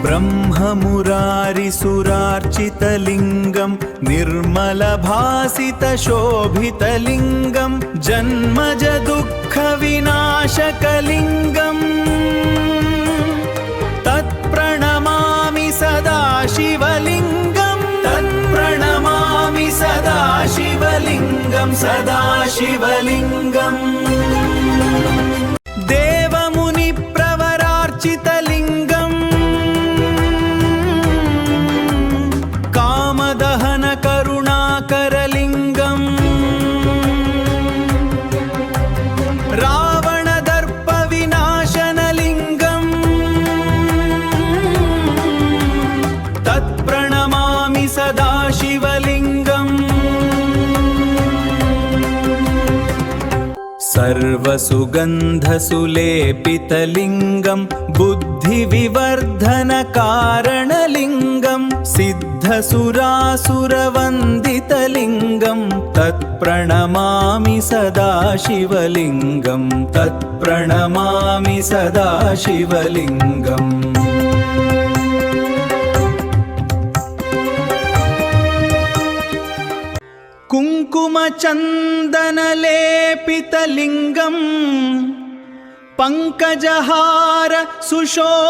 ब्रह्ममुरारिसुरार्चितलिङ्गं निर्मलभासितशोभितलिङ्गं जन्मज दुःखविनाशकलिङ्गम् तत्प्रणमामि सदा शिवलिङ्गं तत्प्रणमामि सदा शिवलिङ्गं सदा शिवलिङ्गम् देवमुनिप्रवरार्चितलिङ्गं कामदहनकरुणाकरलिङ्गं रावणदर्पविनाशनलिङ्गं तत्प्रणमामि सदा शिवलिङ्गम् सर्वसुगन्धसुलेपितलिङ्गं बुद्धिविवर्धनकारणलिङ्गं सिद्धसुरासुरवन्दितलिङ्गं तत्प्रणमामि सदा शिवलिङ्गं तत्प्रणमामि सदा शिवलिङ्गम् कुङ्कुमचन्दनलेपितलिङ्गं पङ्कजहार सुशोभितलिङ्गं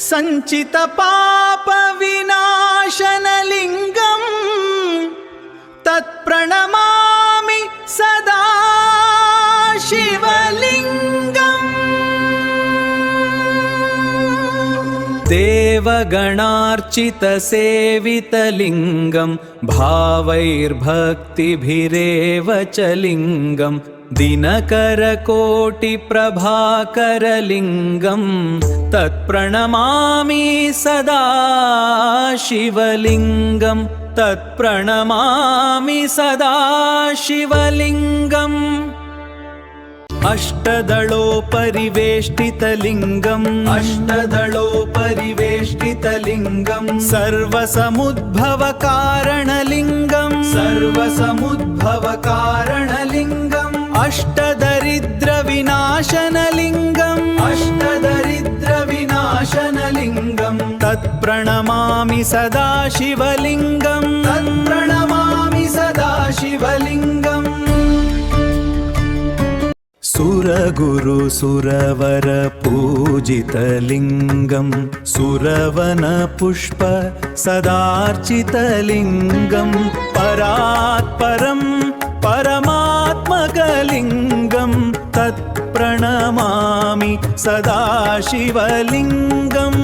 सञ्चितपापविनाशनलिङ्गं तत्प्रणमामि सदा शिवलिङ्गम् देवगणार्चितसेवितलिङ्गं भावैर्भक्तिभिरेव च लिङ्गं दिनकरकोटिप्रभाकरलिङ्गं तत्प्रणमामि सदा शिवलिङ्गं तत्प्रणमामि सदा शिवलिङ्गम् अष्टदलोपरिवेष्टितलिङ्गं सर्वसमुद्भवकारणलिङ्गं अष्टदरिद्रविनाशनलिङ्गं तत्प्रणमामि सदा शिवलिङ्गं तत्प्रणमामि सदा शिवलिङ्गम् सुरगुरुसुरवर पूजितलिङ्गं सुरवनपुष्प सदार्चितलिङ्गं परात्परं परमात्मकलिङ्गं तत्प्रणमामि सदा शिवलिङ्गम्